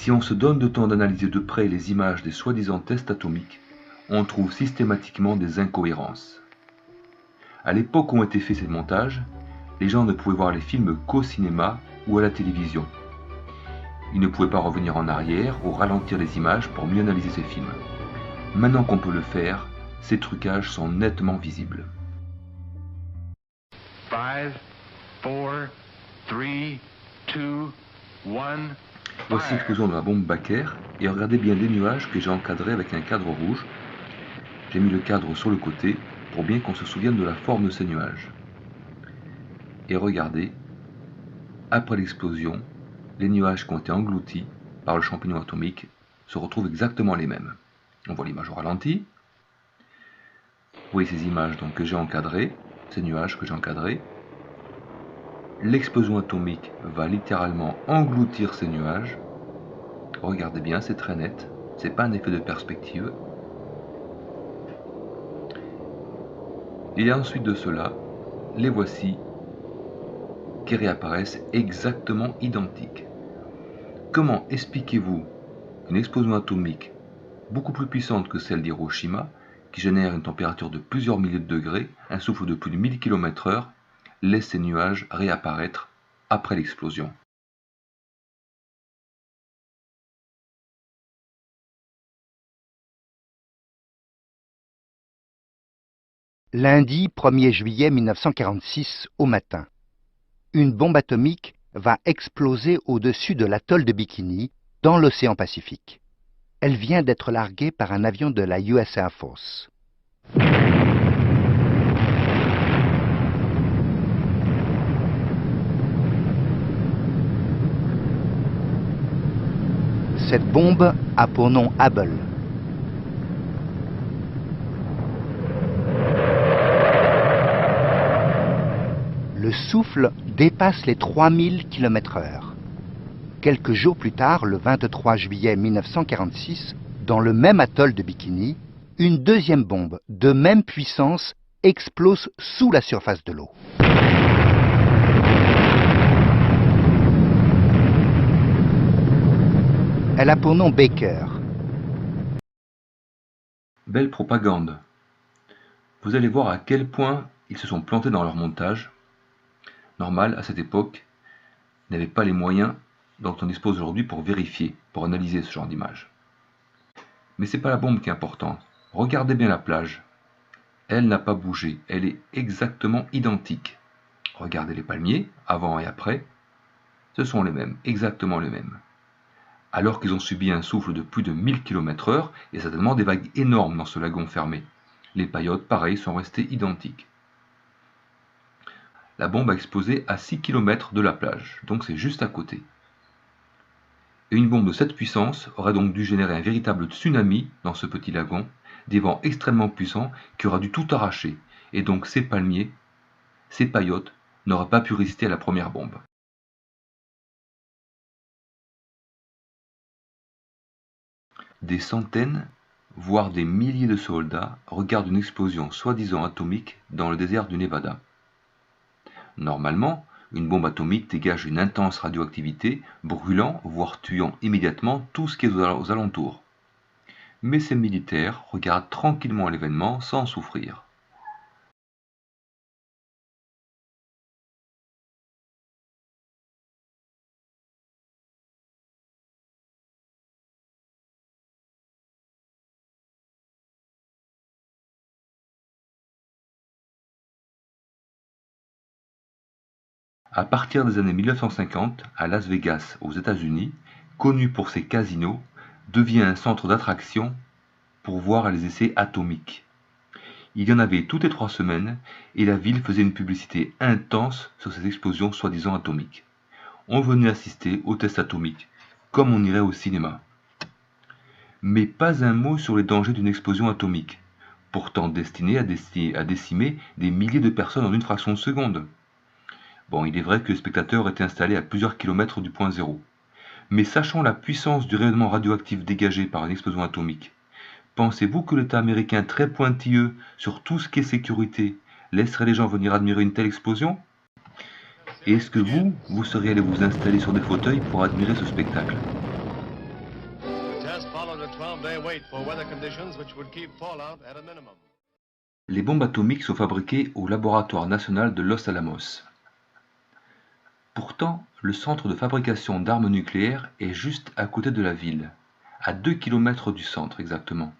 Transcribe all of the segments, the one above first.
Si on se donne le temps d'analyser de près les images des soi-disant tests atomiques, on trouve systématiquement des incohérences. À l'époque où ont été faits ces montages, les gens ne pouvaient voir les films qu'au cinéma ou à la télévision. Ils ne pouvaient pas revenir en arrière ou ralentir les images pour mieux analyser ces films. Maintenant qu'on peut le faire, ces trucages sont nettement visibles. 5, 4, 3, 2, 1. Voici l'explosion de la bombe Baker, et regardez bien les nuages que j'ai encadrés avec un cadre rouge. J'ai mis le cadre sur le côté pour bien qu'on se souvienne de la forme de ces nuages. Et regardez, après l'explosion, les nuages qui ont été engloutis par le champignon atomique se retrouvent exactement les mêmes. On voit l'image au ralenti. Vous voyez ces images donc, que j'ai encadrées, ces nuages que j'ai encadrés. L'explosion atomique va littéralement engloutir ces nuages. Regardez bien, c'est très net, c'est pas un effet de perspective. Et ensuite de cela, les voici qui réapparaissent exactement identiques. Comment expliquez-vous une explosion atomique beaucoup plus puissante que celle d'Hiroshima, qui génère une température de plusieurs milliers de degrés, un souffle de plus de 1000 km/h, laisse ces nuages réapparaître après l'explosion? Lundi 1er juillet 1946 au matin. Une bombe atomique va exploser au-dessus de l'atoll de Bikini, dans l'océan Pacifique. Elle vient d'être larguée par un avion de la US Air Force. Cette bombe a pour nom Able. Le souffle dépasse les 3000 km/h. Quelques jours plus tard, le 23 juillet 1946, dans le même atoll de Bikini, une deuxième bombe de même puissance explose sous la surface de l'eau. Elle a pour nom Baker. Belle propagande. Vous allez voir à quel point ils se sont plantés dans leur montage. Normal, à cette époque, ils n'avaient pas les moyens dont on dispose aujourd'hui pour vérifier, pour analyser ce genre d'image. Mais c'est pas la bombe qui est importante. Regardez bien la plage. Elle n'a pas bougé, elle est exactement identique. Regardez les palmiers, avant et après, ce sont les mêmes, exactement les mêmes. Alors qu'ils ont subi un souffle de plus de 1000 km/h et certainement des vagues énormes dans ce lagon fermé. Les paillotes, pareil, sont restées identiques. La bombe a explosé à 6 km de la plage, donc c'est juste à côté. Et une bombe de cette puissance aurait donc dû générer un véritable tsunami dans ce petit lagon, des vents extrêmement puissants qui auraient dû tout arracher, et donc ces palmiers, ces paillotes, n'auraient pas pu résister à la première bombe. Des centaines, voire des milliers de soldats regardent une explosion soi-disant atomique dans le désert du Nevada. Normalement, une bombe atomique dégage une intense radioactivité, brûlant, voire tuant immédiatement tout ce qui est aux alentours. Mais ces militaires regardent tranquillement l'événement sans souffrir. À partir des années 1950, à Las Vegas, aux États-Unis, connu pour ses casinos, devient un centre d'attraction pour voir les essais atomiques. Il y en avait toutes les 3 semaines et la ville faisait une publicité intense sur ces explosions soi-disant atomiques. On venait assister aux tests atomiques, comme on irait au cinéma. Mais pas un mot sur les dangers d'une explosion atomique, pourtant destinée à décimer des milliers de personnes en une fraction de seconde. Bon, il est vrai que les spectateurs étaient installés à plusieurs kilomètres du point zéro. Mais sachant la puissance du rayonnement radioactif dégagé par une explosion atomique, pensez-vous que l'État américain très pointilleux sur tout ce qui est sécurité laisserait les gens venir admirer une telle explosion? Et est-ce que vous seriez allé vous installer sur des fauteuils pour admirer ce spectacle? great for weather conditions which would keep fallout at a minimum. Les bombes atomiques sont fabriquées au laboratoire national de Los Alamos. Pourtant, le centre de fabrication d'armes nucléaires est juste à côté de la ville, à 2 km du centre exactement.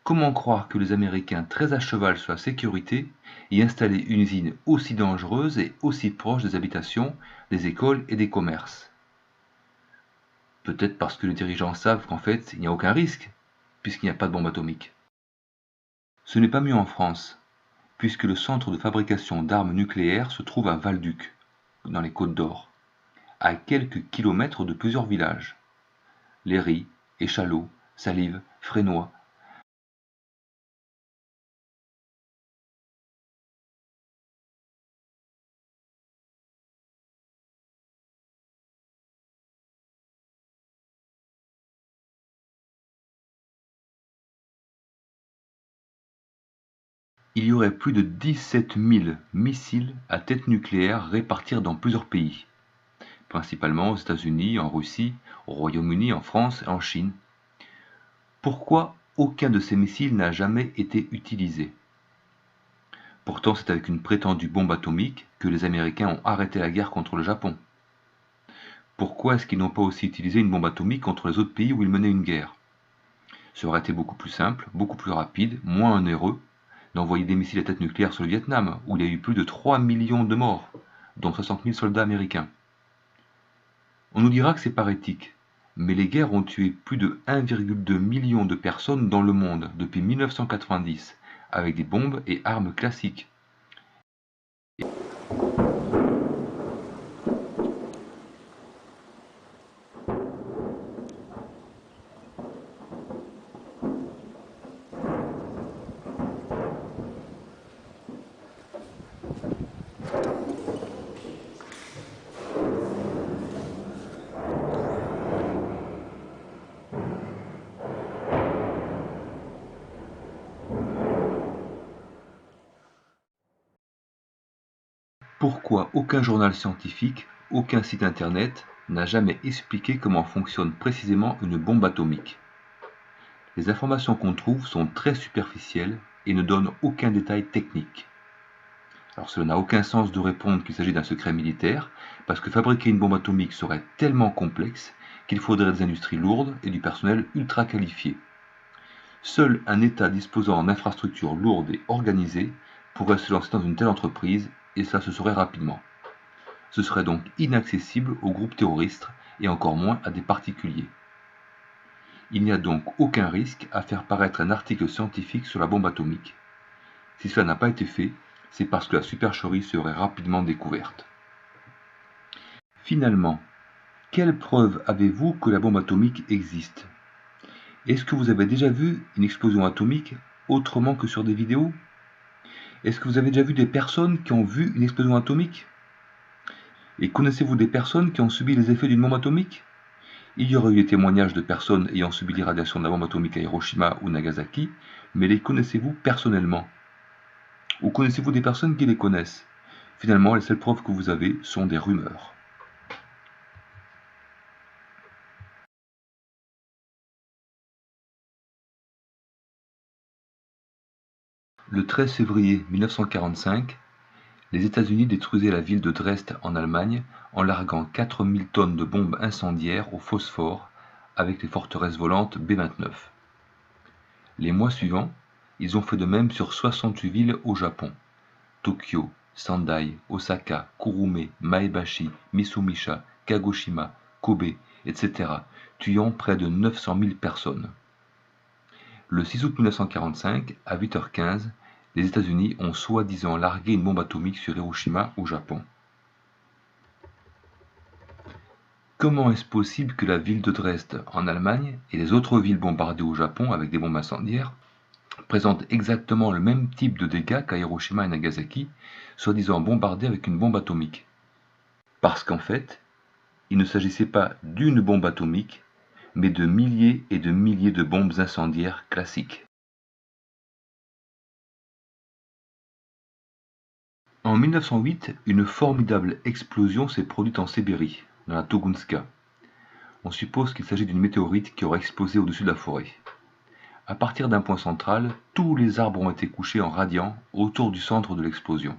Comment croire que les Américains, très à cheval sur la sécurité, y installaient une usine aussi dangereuse et aussi proche des habitations, des écoles et des commerces? Peut-être parce que les dirigeants savent qu'en fait, il n'y a aucun risque, puisqu'il n'y a pas de bombe atomique. Ce n'est pas mieux en France, puisque le centre de fabrication d'armes nucléaires se trouve à Val-Duc, dans les Côtes-d'Or, à quelques kilomètres de plusieurs villages. Léry, Échallot, Salive, Frénois. Il y aurait plus de 17 000 missiles à tête nucléaire répartis dans plusieurs pays, principalement aux États-Unis, en Russie, au Royaume-Uni, en France et en Chine. Pourquoi aucun de ces missiles n'a jamais été utilisé? Pourtant, c'est avec une prétendue bombe atomique que les Américains ont arrêté la guerre contre le Japon. Pourquoi est-ce qu'ils n'ont pas aussi utilisé une bombe atomique contre les autres pays où ils menaient une guerre? Ça aurait été beaucoup plus simple, beaucoup plus rapide, moins onéreux d'envoyer des missiles à tête nucléaire sur le Vietnam, où il y a eu plus de 3 millions de morts, dont 60 000 soldats américains. On nous dira que c'est par éthique, mais les guerres ont tué plus de 1,2 million de personnes dans le monde depuis 1990, avec des bombes et armes classiques. Pourquoi aucun journal scientifique, aucun site internet n'a jamais expliqué comment fonctionne précisément une bombe atomique? Les informations qu'on trouve sont très superficielles et ne donnent aucun détail technique. Alors cela n'a aucun sens de répondre qu'il s'agit d'un secret militaire, parce que fabriquer une bombe atomique serait tellement complexe qu'il faudrait des industries lourdes et du personnel ultra qualifié. Seul un État disposant d'infrastructures lourdes et organisées pourrait se lancer dans une telle entreprise, et cela se saurait rapidement. Ce serait donc inaccessible aux groupes terroristes et encore moins à des particuliers. Il n'y a donc aucun risque à faire paraître un article scientifique sur la bombe atomique. Si cela n'a pas été fait, c'est parce que la supercherie serait rapidement découverte. Finalement, quelle preuve avez-vous que la bombe atomique existe? Est-ce que vous avez déjà vu une explosion atomique autrement que sur des vidéos? Est-ce que vous avez déjà vu des personnes qui ont vu une explosion atomique? Et connaissez-vous des personnes qui ont subi les effets d'une bombe atomique? Il y aurait eu des témoignages de personnes ayant subi l'irradiation de la bombe atomique à Hiroshima ou Nagasaki, mais les connaissez-vous personnellement? Ou connaissez-vous des personnes qui les connaissent? Finalement, les seules preuves que vous avez sont des rumeurs. Le 13 février 1945, les États-Unis détruisaient la ville de Dresde en Allemagne en larguant 4000 tonnes de bombes incendiaires au phosphore avec les forteresses volantes B-29. Les mois suivants, ils ont fait de même sur 68 villes au Japon: Tokyo, Sendai, Osaka, Kurume, Maebashi, Mitsubishi, Kagoshima, Kobe, etc., tuant près de 900 000 personnes. Le 6 août 1945, à 8h15, les États-Unis ont soi-disant largué une bombe atomique sur Hiroshima au Japon. Comment est-ce possible que la ville de Dresde en Allemagne et les autres villes bombardées au Japon avec des bombes incendiaires présentent exactement le même type de dégâts qu'à Hiroshima et Nagasaki, soi-disant bombardées avec une bombe atomique? Parce qu'en fait, il ne s'agissait pas d'une bombe atomique, mais de milliers et de milliers de bombes incendiaires classiques. En 1908, une formidable explosion s'est produite en Sibérie, dans la Togounska. On suppose qu'il s'agit d'une météorite qui aurait explosé au-dessus de la forêt. À partir d'un point central, tous les arbres ont été couchés en radiant autour du centre de l'explosion.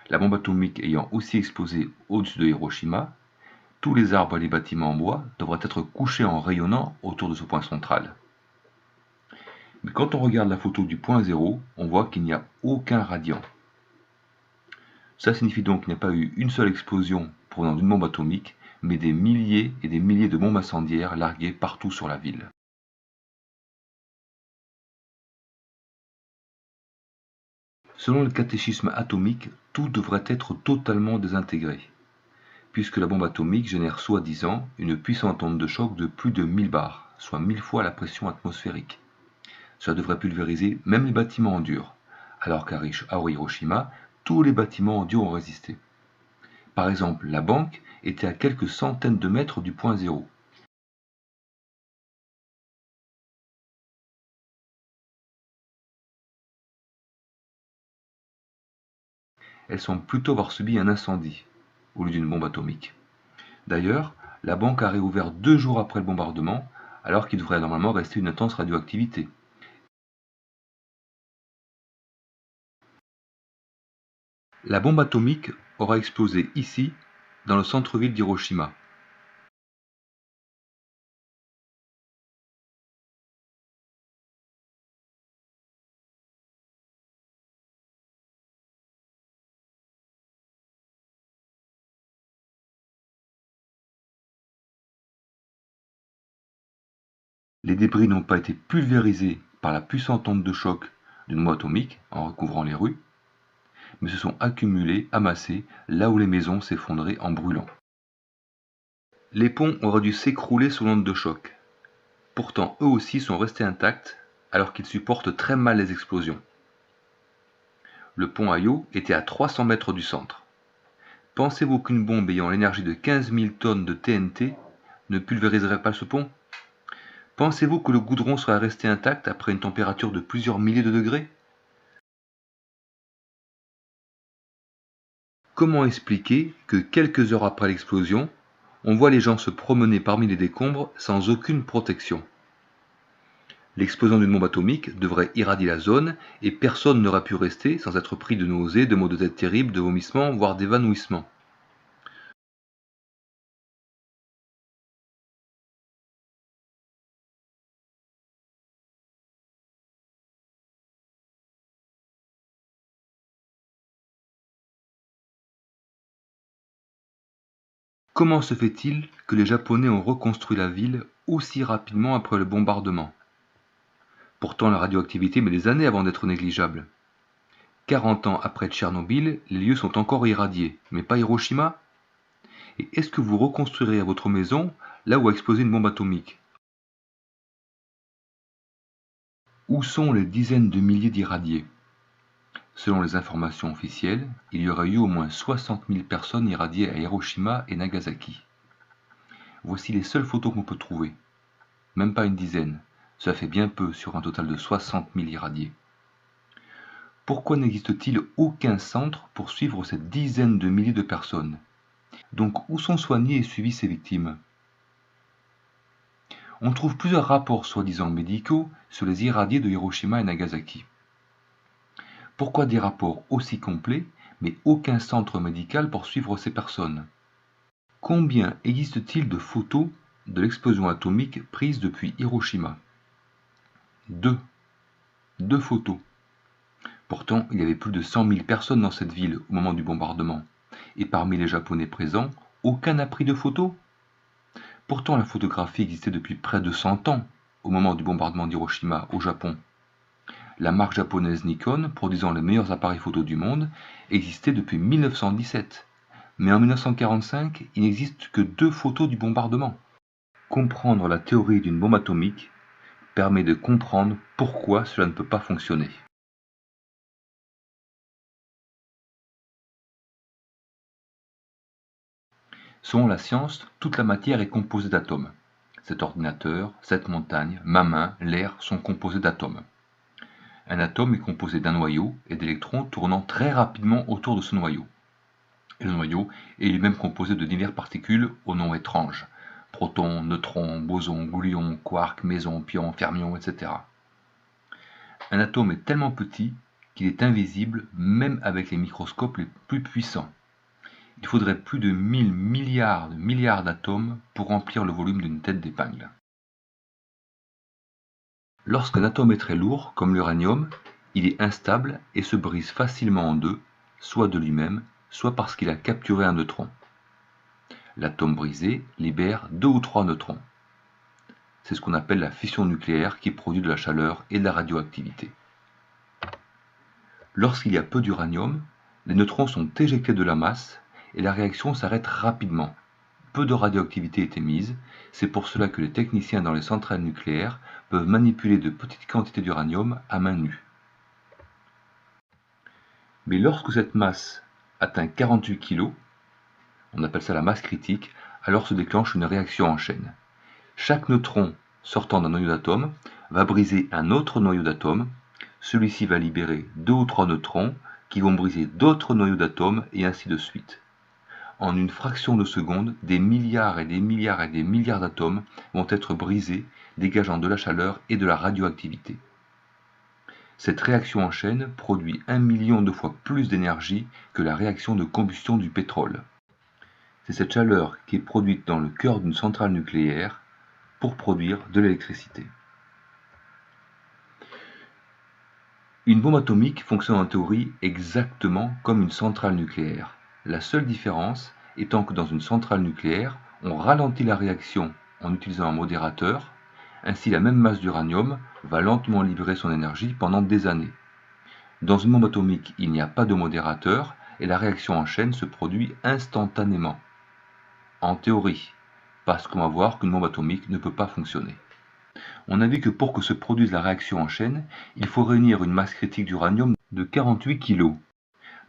La bombe atomique ayant aussi explosé au-dessus de Hiroshima, tous les arbres et les bâtiments en bois devraient être couchés en rayonnant autour de ce point central. Mais quand on regarde la photo du point zéro, on voit qu'il n'y a aucun radiant. Ça signifie donc qu'il n'y a pas eu une seule explosion provenant d'une bombe atomique, mais des milliers et des milliers de bombes incendiaires larguées partout sur la ville. Selon le catéchisme atomique, tout devrait être totalement désintégré, puisque la bombe atomique génère soi-disant une puissante onde de choc de plus de 1000 bars, soit 1000 fois la pression atmosphérique. Cela devrait pulvériser même les bâtiments en dur, alors qu'à Hiroshima, tous les bâtiments en dur ont résisté. Par exemple, la banque était à quelques centaines de mètres du point zéro. Elles semblent plutôt avoir subi un incendie, au lieu d'une bombe atomique. D'ailleurs, la banque a réouvert 2 jours après le bombardement, alors qu'il devrait normalement rester une intense radioactivité. La bombe atomique aura explosé ici, dans le centre-ville d'Hiroshima. Les débris n'ont pas été pulvérisés par la puissante onde de choc d'une bombe atomique en recouvrant les rues, mais se sont accumulés, amassés, là où les maisons s'effondraient en brûlant. Les ponts auraient dû s'écrouler sous l'onde de choc. Pourtant, eux aussi sont restés intacts, alors qu'ils supportent très mal les explosions. Le pont Ayo était à 300 mètres du centre. Pensez-vous qu'une bombe ayant l'énergie de 15 000 tonnes de TNT ne pulvériserait pas ce pont? Pensez-vous que le goudron serait resté intact après une température de plusieurs milliers de degrés? Comment expliquer que quelques heures après l'explosion, on voit les gens se promener parmi les décombres sans aucune protection? L'explosion d'une bombe atomique devrait irradier la zone et personne n'aurait pu rester sans être pris de nausées, de maux de tête terribles, de vomissements, voire d'évanouissement. Comment se fait-il que les Japonais ont reconstruit la ville aussi rapidement après le bombardement? Pourtant, la radioactivité met des années avant d'être négligeable. 40 ans après Tchernobyl, les lieux sont encore irradiés, mais pas Hiroshima? Et est-ce que vous reconstruirez à votre maison là où a explosé une bombe atomique? Où sont les dizaines de milliers d'irradiés? Selon les informations officielles, il y aurait eu au moins 60 000 personnes irradiées à Hiroshima et Nagasaki. Voici les seules photos qu'on peut trouver. Même pas une dizaine, cela fait bien peu sur un total de 60 000 irradiés. Pourquoi n'existe-t-il aucun centre pour suivre ces dizaines de milliers de personnes? Donc où sont soignées et suivies ces victimes? On trouve plusieurs rapports soi-disant médicaux sur les irradiés de Hiroshima et Nagasaki. Pourquoi des rapports aussi complets, mais aucun centre médical pour suivre ces personnes? Combien existe-t-il de photos de l'explosion atomique prises depuis Hiroshima? 2. 2 photos. Pourtant, il y avait plus de 100 000 personnes dans cette ville au moment du bombardement. Et parmi les Japonais présents, aucun n'a pris de photos. Pourtant, la photographie existait depuis près de 100 ans au moment du bombardement d'Hiroshima au Japon. La marque japonaise Nikon, produisant les meilleurs appareils photo du monde, existait depuis 1917. Mais en 1945, il n'existe que 2 photos du bombardement. Comprendre la théorie d'une bombe atomique permet de comprendre pourquoi cela ne peut pas fonctionner. Selon la science, toute la matière est composée d'atomes. Cet ordinateur, cette montagne, ma main, l'air sont composés d'atomes. Un atome est composé d'un noyau et d'électrons tournant très rapidement autour de ce noyau. Et le noyau est lui-même composé de diverses particules aux noms étranges, protons, neutrons, bosons, gluons, quarks, mésons, pions, fermions, etc. Un atome est tellement petit qu'il est invisible même avec les microscopes les plus puissants. Il faudrait plus de 1000 milliards d'atomes pour remplir le volume d'une tête d'épingle. Lorsqu'un atome est très lourd, comme l'uranium, il est instable et se brise facilement en deux, soit de lui-même, soit parce qu'il a capturé un neutron. L'atome brisé libère 2 ou 3 neutrons. C'est ce qu'on appelle la fission nucléaire qui produit de la chaleur et de la radioactivité. Lorsqu'il y a peu d'uranium, les neutrons sont éjectés de la masse et la réaction s'arrête rapidement. Peu de radioactivité est émise, c'est pour cela que les techniciens dans les centrales nucléaires peuvent manipuler de petites quantités d'uranium à main nue. Mais lorsque cette masse atteint 48 kg, on appelle ça la masse critique, alors se déclenche une réaction en chaîne. Chaque neutron sortant d'un noyau d'atome va briser un autre noyau d'atome, celui-ci va libérer 2 ou 3 neutrons qui vont briser d'autres noyaux d'atomes et ainsi de suite. En une fraction de seconde, des milliards et des milliards et des milliards d'atomes vont être brisés, dégageant de la chaleur et de la radioactivité. Cette réaction en chaîne produit 1 million de fois plus d'énergie que la réaction de combustion du pétrole. C'est cette chaleur qui est produite dans le cœur d'une centrale nucléaire pour produire de l'électricité. Une bombe atomique fonctionne en théorie exactement comme une centrale nucléaire. La seule différence étant que dans une centrale nucléaire, on ralentit la réaction en utilisant un modérateur, ainsi la même masse d'uranium va lentement libérer son énergie pendant des années. Dans une bombe atomique, il n'y a pas de modérateur et la réaction en chaîne se produit instantanément. En théorie, parce qu'on va voir qu'une bombe atomique ne peut pas fonctionner. On a vu que pour que se produise la réaction en chaîne, il faut réunir une masse critique d'uranium de 48 kg.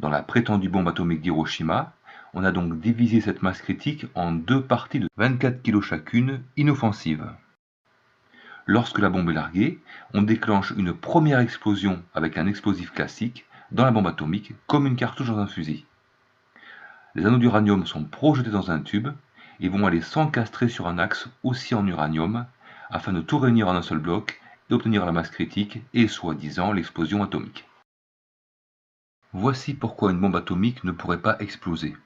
Dans la prétendue bombe atomique d'Hiroshima, on a donc divisé cette masse critique en 2 parties de 24 kg chacune, inoffensives. Lorsque la bombe est larguée, on déclenche une première explosion avec un explosif classique dans la bombe atomique, comme une cartouche dans un fusil. Les anneaux d'uranium sont projetés dans un tube et vont aller s'encastrer sur un axe aussi en uranium afin de tout réunir en un seul bloc et obtenir la masse critique et soi-disant l'explosion atomique. Voici pourquoi une bombe atomique ne pourrait pas exploser.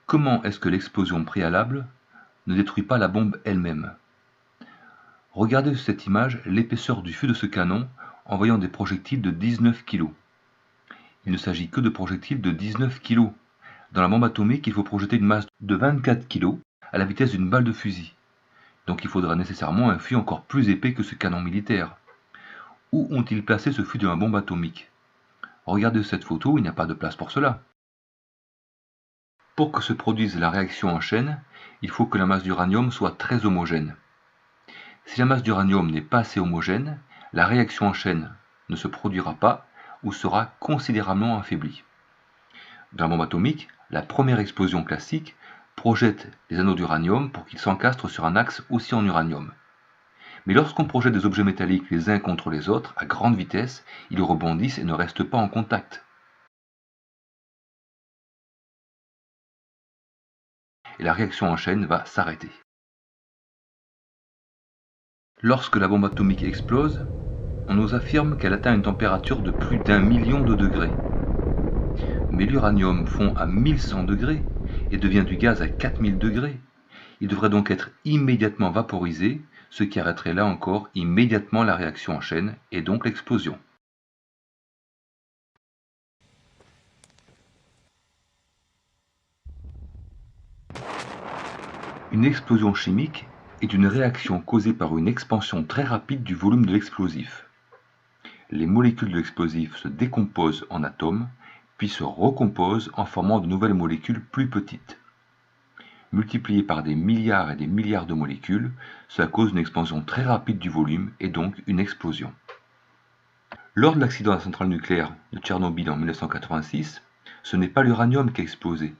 Comment est-ce que l'explosion préalable ne détruit pas la bombe elle-même? Regardez sur cette image l'épaisseur du fût de ce canon en voyant des projectiles de 19 kg. Il ne s'agit que de projectiles de 19 kg. Dans la bombe atomique, il faut projeter une masse de 24 kg à la vitesse d'une balle de fusil. Donc il faudra nécessairement un fût encore plus épais que ce canon militaire. Où ont-ils placé ce fût de la bombe atomique? Regardez cette photo, il n'y a pas de place pour cela. Pour que se produise la réaction en chaîne, il faut que la masse d'uranium soit très homogène. Si la masse d'uranium n'est pas assez homogène, la réaction en chaîne ne se produira pas ou sera considérablement affaiblie. Dans la bombe atomique, la première explosion classique projette les anneaux d'uranium pour qu'ils s'encastrent sur un axe aussi en uranium. Mais lorsqu'on projette des objets métalliques les uns contre les autres à grande vitesse, ils rebondissent et ne restent pas en contact. Et la réaction en chaîne va s'arrêter. Lorsque la bombe atomique explose, on nous affirme qu'elle atteint une température de plus d'1 million de degrés. Mais l'uranium fond à 1100 degrés et devient du gaz à 4000 degrés. Il devrait donc être immédiatement vaporisé, ce qui arrêterait là encore immédiatement la réaction en chaîne et donc l'explosion. Une explosion chimique est une réaction causée par une expansion très rapide du volume de l'explosif. Les molécules de l'explosif se décomposent en atomes, puis se recomposent en formant de nouvelles molécules plus petites. Multipliées par des milliards et des milliards de molécules, cela cause une expansion très rapide du volume et donc une explosion. Lors de l'accident de la centrale nucléaire de Tchernobyl en 1986, ce n'est pas l'uranium qui a explosé.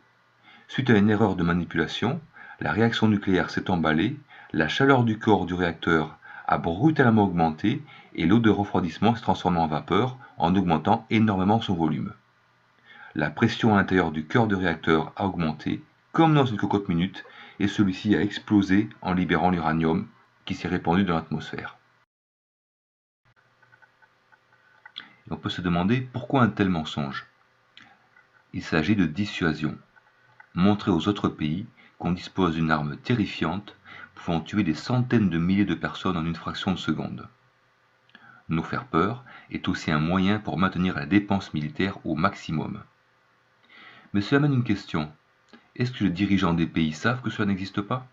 Suite à une erreur de manipulation, la réaction nucléaire s'est emballée, la chaleur du corps du réacteur a brutalement augmenté et l'eau de refroidissement s'est transformée en vapeur en augmentant énormément son volume. La pression à l'intérieur du cœur du réacteur a augmenté comme dans une cocotte minute, et celui-ci a explosé en libérant l'uranium qui s'est répandu dans l'atmosphère. On peut se demander pourquoi un tel mensonge. Il s'agit de dissuasion. Montrer aux autres pays qu'on dispose d'une arme terrifiante pouvant tuer des centaines de milliers de personnes en une fraction de seconde. Nous faire peur est aussi un moyen pour maintenir la dépense militaire au maximum. Mais cela amène une question. Est-ce que les dirigeants des pays savent que cela n'existe pas?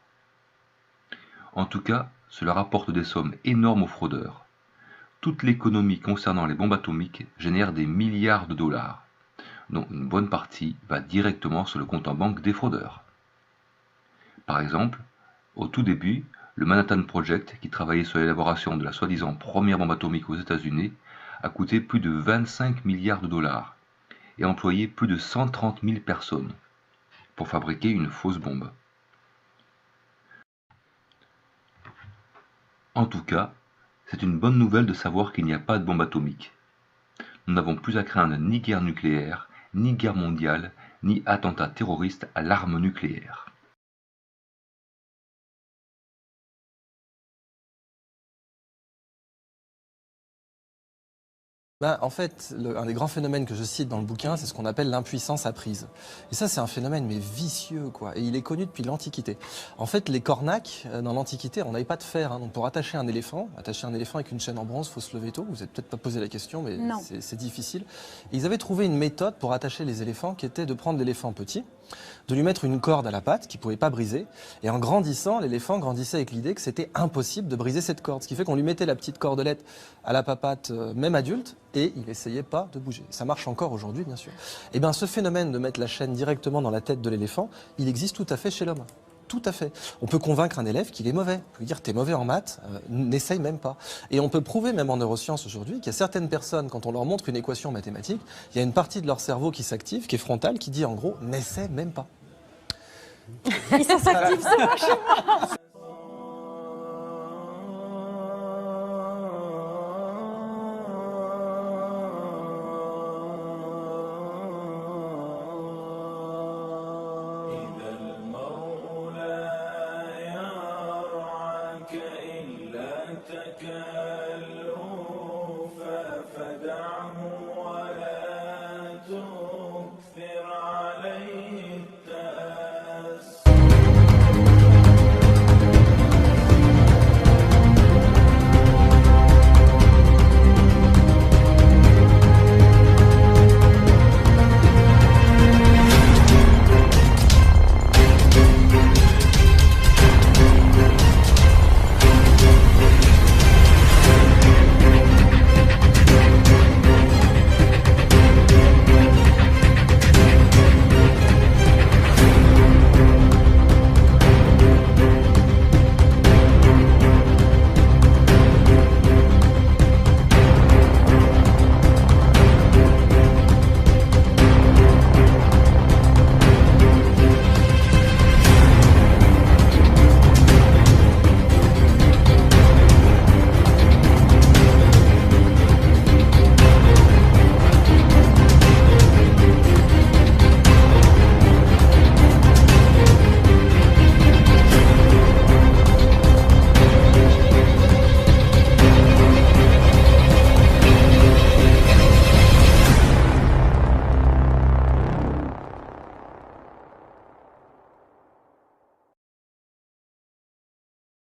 En tout cas, cela rapporte des sommes énormes aux fraudeurs. Toute l'économie concernant les bombes atomiques génère des milliards de dollars, dont une bonne partie va directement sur le compte en banque des fraudeurs. Par exemple, au tout début, le Manhattan Project, qui travaillait sur l'élaboration de la soi-disant première bombe atomique aux États-Unis, a coûté plus de 25 milliards de dollars et employé plus de 130 000 personnes pour fabriquer une fausse bombe. En tout cas, c'est une bonne nouvelle de savoir qu'il n'y a pas de bombe atomique. Nous n'avons plus à craindre ni guerre nucléaire, ni guerre mondiale, ni attentat terroriste à l'arme nucléaire. En fait, un des grands phénomènes que je cite dans le bouquin, c'est ce qu'on appelle l'impuissance apprise. Et ça, c'est un phénomène mais vicieux, quoi. Et il est connu depuis l'Antiquité. En fait, les cornacs, dans l'Antiquité, on n'avait pas de fer. Donc pour attacher un éléphant avec une chaîne en bronze, il faut se lever tôt. Vous n'avez peut-être pas posé la question, mais c'est difficile. Et ils avaient trouvé une méthode pour attacher les éléphants qui était de prendre l'éléphant petit, de lui mettre une corde à la patte qui ne pouvait pas briser. Et en grandissant, l'éléphant grandissait avec l'idée que c'était impossible de briser cette corde. Ce qui fait qu'on lui mettait la petite cordelette à la papate, même adulte, et il n'essayait pas de bouger. Ça marche encore aujourd'hui, bien sûr. Et bien, ce phénomène de mettre la chaîne directement dans la tête de l'éléphant, il existe tout à fait chez l'homme. Tout à fait. On peut convaincre un élève qu'il est mauvais. On peut lui dire, t'es mauvais en maths, n'essaye même pas. Et on peut prouver, même en neurosciences aujourd'hui, qu'il y a certaines personnes, quand on leur montre une équation mathématique, il y a une partie de leur cerveau qui s'active, qui est frontale, qui dit en gros, n'essaie même pas. Et ça s'active, ça marche. فدعه ولا تؤثر عليه